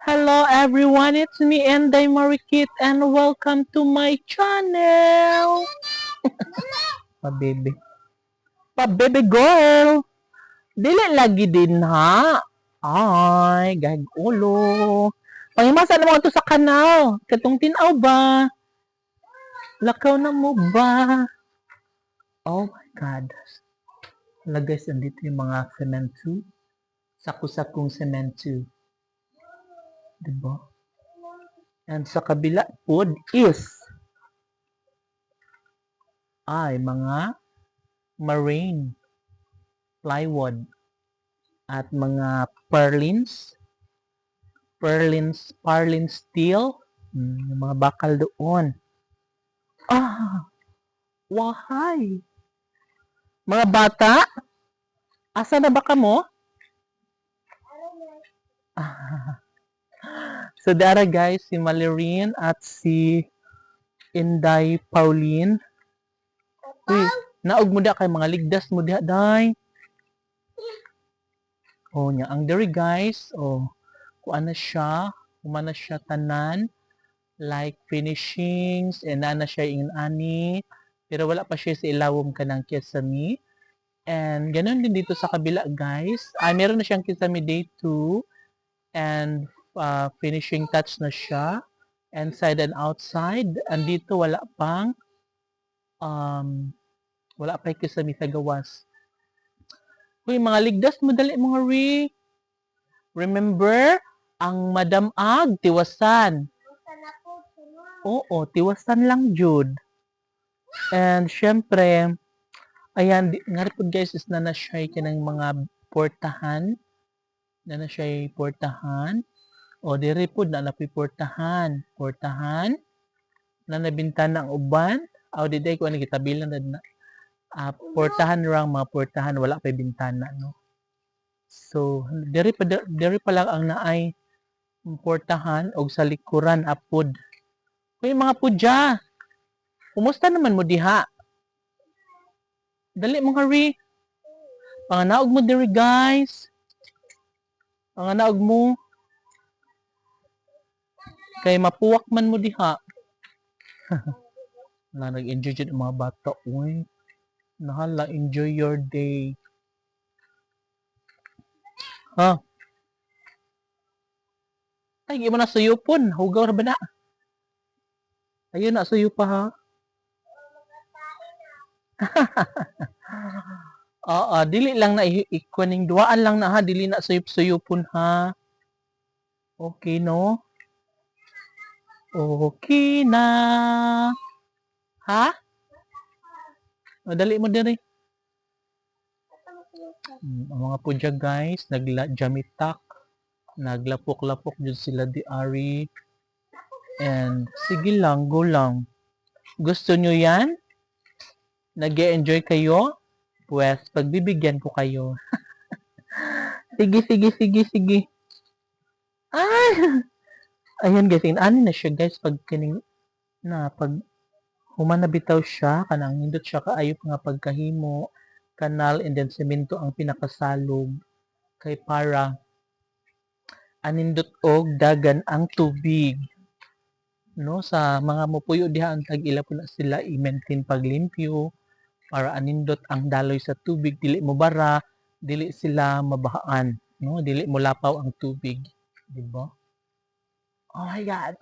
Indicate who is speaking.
Speaker 1: Hello everyone, it's me Enday Marikit and welcome to my channel. Pa-baby. Pa-baby girl. Dili lagi din ha. Ay, gag-ulo. Pangimasa na mo ito sa kanal. Katong tinaw ba? Lakaw na mo ba? Oh my God. Hala guys, andito yung mga cemento. Saku-sakong cemento. Diba? And sa kabila po is ay mga marine plywood at mga purlin steel, yung mga bakal doon. Wahay! Mga bata, asa na ba kamo? So dara guys, si Malerin at si Inday Pauline. Uy, naog mo da kay mga ligdas mo diha, day. Oh, nya ang diri guys, oh, kuan na siya, humana siya tanan, like finishings, and na siya ani, pero wala pa siya sa ilawom kanang kesame. And ganun din dito sa kabila guys. Meron na siyang kisame day 2 and finishing touch na siya. Inside and outside. And dito wala pa kisame sa gawas. Uy, mga ligdas mo dali mga Remember, ang Madam Ag, tiwasan. Oo, tiwasan lang jud. And syempre, ayan, nga po guys, is na siya kanang mga portahan. Na siya portahan. O, diri po na portahan. Portahan. Na nabintana ang uban. O, diday ko, gitabilan na portahan rang mga portahan. Wala pa bintana, no? So, diri pa lang ang naay portahan o sa likuran apod. Uy, mga pudya. Kumusta naman mo diha? Dali mo hurry. Panganaog mo diri guys. Panganaog mo. Kay mapuwak man mo diha. Na nag-enjoy dyan mga bata. Uy. Nahala, enjoy your day. Ha? Ay, hindi mo na suyupon. Hugaw na ba na? Ayun na, suyo pa ha. Dili lang na ikuning duwaan lang na ha. Dili na suyup-suyupon ha. Okay, no? Okay na. Ha? O, dali mo diri. Ang mga pudya guys, nagjamitak, naglapok-lapok dyan sila di Ari. And sige lang, go lang. Gusto nyo yan? Nag-e-enjoy kayo? Pues, pagbibigyan ko kayo. Sige. Ay! Ayan guys, ani na siya guys, pag human na bitaw siya, kanang nindot siya kaayop nga pagkahimo, kanal, and then semento ang pinakasalog. Kay para anindot og dagan ang tubig. No, sa mga mupuyo diha ang tag-ila po na sila i-maintain paglimpyo para anindot ang daloy sa tubig, dili mo bara, dili sila mabahaan, no? Dili mo lapaw ang tubig, di ba? Oh my God.